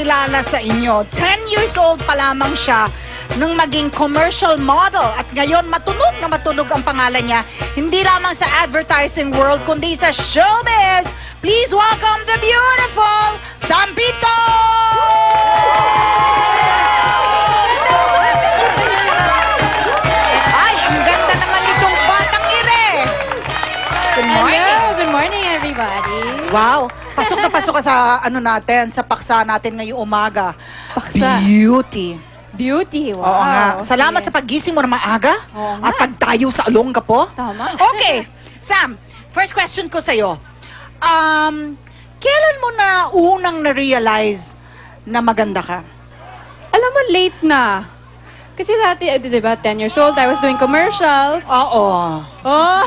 nagpakilala sa inyo. 10 years old pa lamang siya nung maging commercial model at ngayon matunog na matunog ang pangalan niya hindi lamang sa advertising world kundi sa showbiz. Please welcome the beautiful Sampito! Ay, ang ganda naman itong batang ire! Good morning! Hello, good morning everybody. Wow! Pasok na pasok ka sa ano natin, sa paksa natin ngayong umaga. Paksa. Beauty. Beauty, wow. Oo nga. Salamat Okay. sa paggising mo na maaga Oo nga. at pagtayo sa alongga po. Tama. Okay. Sam, first question ko sa'yo. Kailan mo na unang na-realize na maganda ka? Alam mo, late na. Kasi dati, di ba, 10 years old, I was doing commercials. Oo. Oh!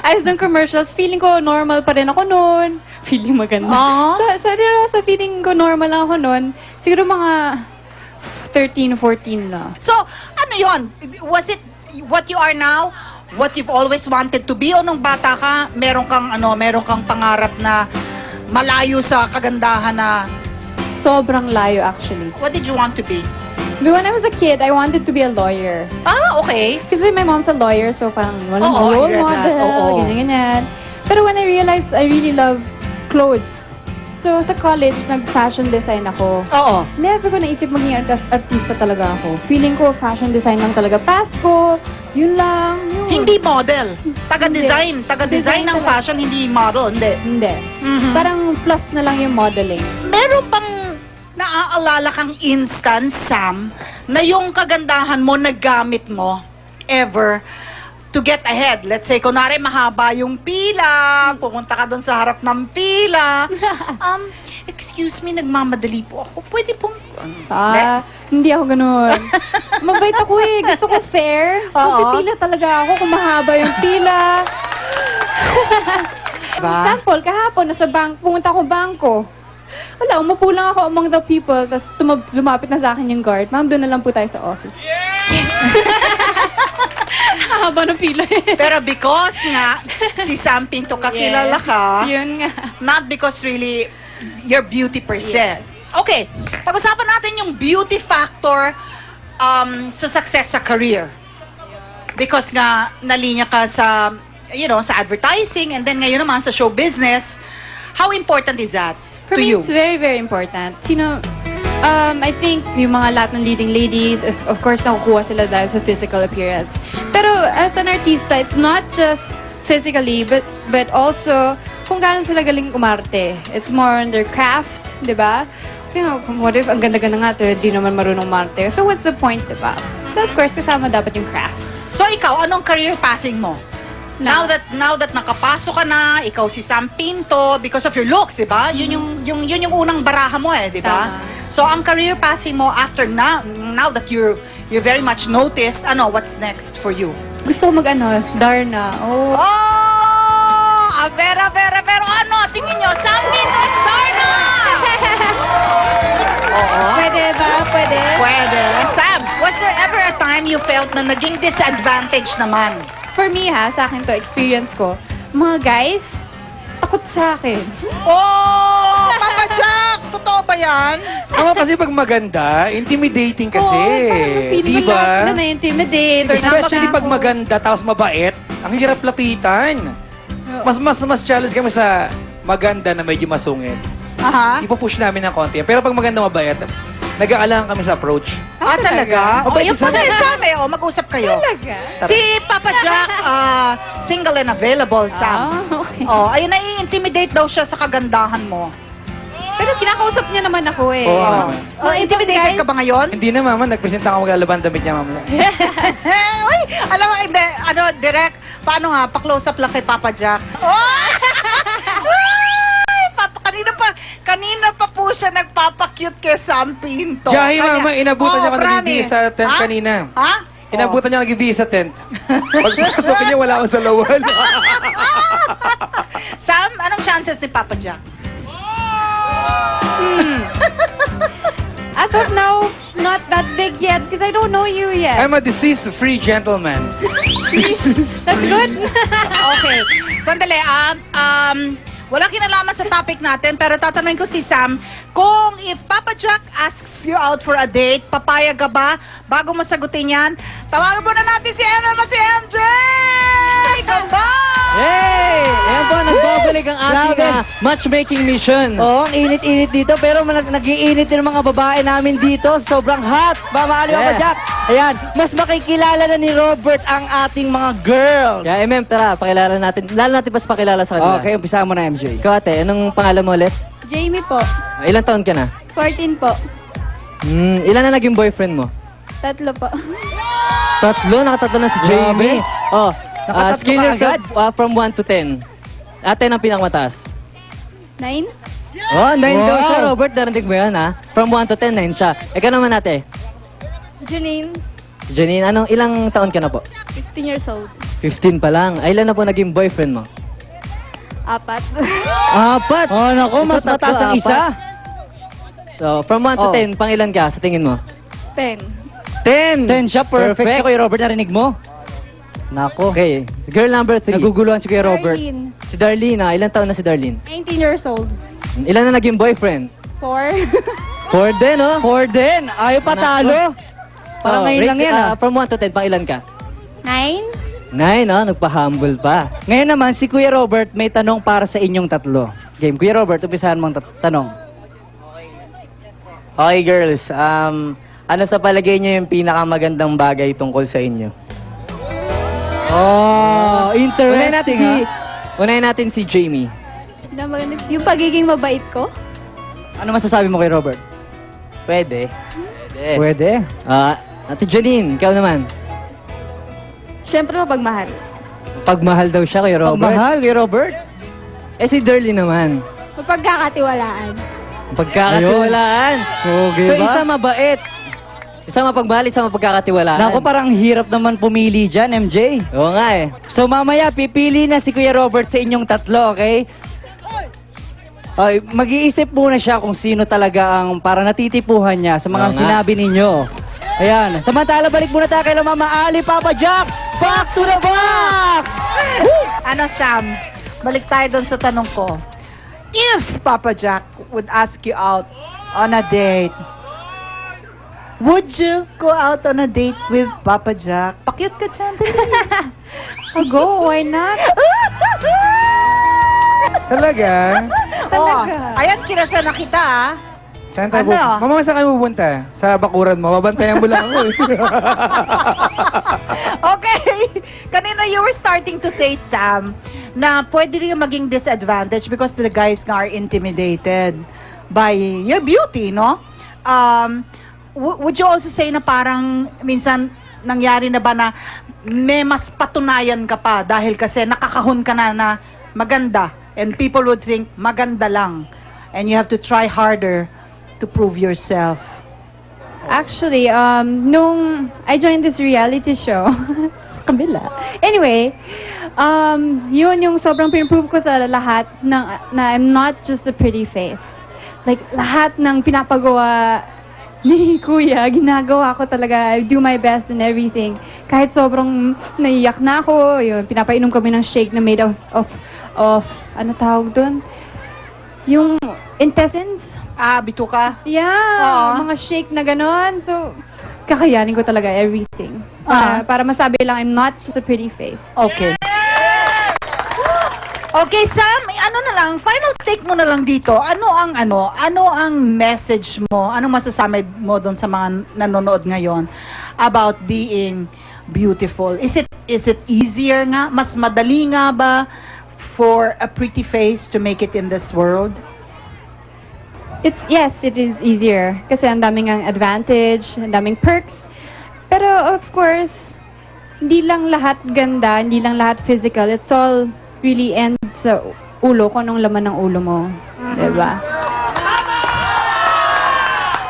I was doing commercials. Feeling ko normal pa rin ako noon. Feeling maganda. Ah. Sa feeling ko normal lang ako noon. Siguro mga 13, 14 na. So, ano yon? Was it what you are now? What you've always wanted to be? O nung bata ka, meron kang pangarap na malayo sa kagandahan na, Sobrang layo actually. what did you want to be? But when I was a kid, I wanted to be a lawyer. Ah, okay. Kasi my mom's a lawyer, so parang walang Oo, role I read that. model, Oo. ganyan-ganyan. Pero when I realized I really love clothes, so sa college, nag-fashion design ako. Oo. Never ko naisip maging artista talaga ako. Feeling ko, fashion design lang talaga path ko. Yun lang. Yun. Hindi model. Taga-design. Taga-design Design ng talaga. fashion, hindi model. Hindi. Hindi. Mhm. Parang plus na lang yung modeling. Meron bang naaalala kang instance, Sam, na yung kagandahan mo, nagamit mo, ever, to get ahead? Let's say, kunwari, mahaba yung pila, pumunta ka doon sa harap ng pila. Excuse me, nagmamadali po ako. Pwede pong... Hindi ako ganun. Mabait ako eh. Gusto ko fair. So, Oo. pipila talaga ako kung mahaba yung pila. Diba? Sample, kahapon, nasa pumunta ako bangko. Wala, umupo lang ako among the people, tapos lumapit na sa akin yung guard. Ma'am, doon na lang po tayo sa office. Yes! Haba ng pila eh. Pero because nga, si Sam Pinto kakilala Yes. ka, Yun nga. not because really your beauty per se. Yes. Okay, pag-usapan natin yung beauty factor sa success sa career. Because nga, nalinya ka sa, sa advertising and then ngayon naman sa show business. How important is that For to me, you? it's very, very important. I think yung mga lahat ng leading ladies, of course, nakukuha sila dahil sa physical appearance. Pero as an artista, it's not just physically, but also kung gaano sila galing umarte. It's more on their craft, di ba? What if ang ganda-ganda nga ito, di naman marunong umarte. So what's the point, di ba? So of course, kasama dapat yung craft. So ikaw, anong career pathing mo? Now that nakapasok ka na, ikaw si Sam Pinto because of your looks, 'di ba? Yun yung unang baraha mo 'di ba? Tama. So ang career pathing mo after now that you're very much noticed, what's next for you? Gusto ko Darna. Oh. Oh! Pero tingin niyo, Sam Pinto is Darna! Oo. Pwede ba? Pwede? Pwede. Sam, was there ever a time you felt na naging disadvantage naman? For me sa akin to, experience ko, mga guys, takot sa akin. Oh! Papa Jack! Totoo ba yan? Tama kasi pag maganda, intimidating kasi. Di Di ba? ba? Na-intimidate. Especially pag maganda tapos mabait, ang hirap lapitan. Mas challenge kami sa maganda na medyo masungit. Aha. Ipo-push namin ng konti. Pero pag maganda mabait, nag-aalangan kami sa approach. Talaga? Mabait Yung isa pala na. Sam mag-usap kayo. Talaga? Si Papa Jack, single and available, Sam. Okay. Ayun, nai-intimidate daw siya sa kagandahan mo. Pero kinakausap niya naman ako eh. Oo, Oh. naman. Intimidated ka ba ngayon? Hindi na, mama. Nagpresenta ako maglalabang damit niya, mama. Uy, alam mo, hindi. Direct, paano nga, pa-close up lang kay Papa Jack. Oh! Ay, kanina pa po siya nagpapa-cute kay Sam Pinto. Jahi, mama. Inabutan niya ako promise. sa tent Ha? kanina. Ha? Inabutan niya nagbibihis sa tent. Pagpasok niya, wala akong sa lawan. Sam, anong chances ni Papa Jack? As of now, not that big yet because I don't know you yet. I'm a deceased-free gentleman. That's good. Okay. Sandali, Wala kinalaman sa topic natin, pero tatanungin ko si Sam, kung if Papa Jack asks you out for a date, papayag ka ba? Bago mo sagutin yan, tawagan mo na natin si Emma at si MJ! Come on! Hey! Ayan po, nagbabalik ang ating Grabe. matchmaking mission. Oo, ang init-init dito, pero nag-iinit din ang mga babae namin dito. Sobrang hot. Mamahali Yeah. Papa Jack. Ayan, mas makikilala na ni Robert ang ating mga girls. Kaya, tara, pakilala natin. Lalo natin pas pakilala sa kanila. Okay, umpisa mo na, MJ. Ikaw ate, anong pangalan mo ulit? Jamie po. Ilang taon ka na? 14 po. Ilan na naging boyfriend mo? 3 po. Nakatatlo na si Jamie. Oh, Nakatatlo skill ka yourself agad? from 1 to 10. Ate, ang pinakamataas? 9? Oh, 9 daw Wow. siya, Robert. Narinig mo yan, ha? From 1 to 10, 9 siya. Ikaw naman, ate. Janine, Janine, ilang taon ka na po? 15 years old. 15 pa lang. Ay, ilan na po naging boyfriend mo? 4. 4! Oh, nako, mas Ito, mataas tatlo, ang isa. So, from 1 to Oh. 10, pang ilan ka sa tingin mo? 10. 10! 10 siya, perfect. Siya, Kuya Robert, narinig mo? Nako. Okay, girl number 3. Naguguluhan si Kuya Robert. Darlene, Si Darlene, ilang taon na si Darlene? 19 years old. Ilan na naging boyfriend? 4. 4 din, oh! 4 din. Ayaw patalo. Parang ngayon lang yan, ah. From 1 to 10, pang ilan ka? 9? 9, nagpa-humble pa. Ngayon naman, si Kuya Robert may tanong para sa inyong tatlo. Game. Kuya Robert, umpisahan mo ang tanong. Okay girls, ano sa palagay niyo yung pinakamagandang bagay tungkol sa inyo? Oh, Unahin natin interesting, si, ha? unahin natin si Jamie. Yung pagiging mabait ko? Ano masasabi mo kay Robert? Pwede. Pwede. Ate Janine, ikaw naman. Siyempre mapagmahal. Pagmahal daw siya kay Robert. Pagmahal kay Robert. Eh si Darlene naman. Mapagkakatiwalaan. Pagkakatiwalaan. Okay So ba? isa mabait. Isa mapagmahal, isa mapagkakatiwalaan. Naku, parang hirap naman pumili dyan, MJ. Oo nga eh. So mamaya, pipili na si Kuya Robert sa inyong tatlo, okay? Ay, mag-iisip muna siya kung sino talaga ang para natitipuhan niya sa mga Oo nga. sinabi ninyo. Ayan. Samantala, balik muna tayo kay Mama Ali, Papa Jack. Back to the box! Ano, Sam? Balik tayo doon sa tanong ko. If Papa Jack would ask you out on a date, would you go out on a date with Papa Jack? Pakyut ka dyan, dali. Go, why not? Talaga? Oh, ayan, kinasa na kita, ah. Saan tayo Ano? Mama, saan kayo pupunta? Sa bakuran mo. Babantayan mo lang ako eh. Okay. Kanina you were starting to say, Sam, na pwede rin maging disadvantage because the guys nga are intimidated by your beauty, no? Would you also say na parang minsan nangyari na ba na may mas patunayan ka pa dahil kasi nakakahon ka na maganda and people would think maganda lang and you have to try harder to prove yourself? Actually, nung I joined this reality show, sa kabila. Anyway, yun yung sobrang pinprove ko sa lahat na I'm not just a pretty face. Like, lahat ng pinapagawa ni Kuya, ginagawa ko talaga. I do my best in everything. Kahit sobrang naiyak na ako, yun, pinapainom kami ng shake na made of ano tawag doon? Yung intestines. Bituka? Yeah, Oo. mga shake na ganon. So, kakayanin ko talaga everything. Ah. Para masabi lang, I'm not just a pretty face. Okay. Okay, Sam, ano na lang, final take mo na lang dito. Ano ang message mo? Anong masasabi mo doon sa mga nanonood ngayon about being beautiful? Is it easier nga? Mas madali nga ba for a pretty face to make it in this world? Yes, it is easier. Kasi ang daming ang advantage, ang daming perks. Pero of course, hindi lang lahat ganda, hindi lang lahat physical. It's all really ends sa ulo, kung anong laman ng ulo mo. Diba?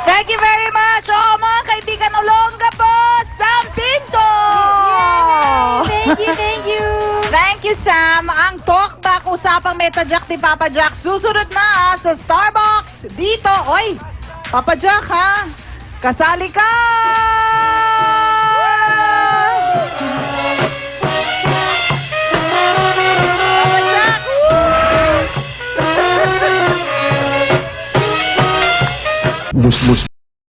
Thank you very much, mga kaibigan Olongapo, Sam Pinto! Thank you! Thank you, Sam. Ang talkback usapang Meta Jack ni Papa Jack susunod na sa Starbucks dito. Oy, Papa Jack, ha? Kasali ka! Papa Jack, woo! busbus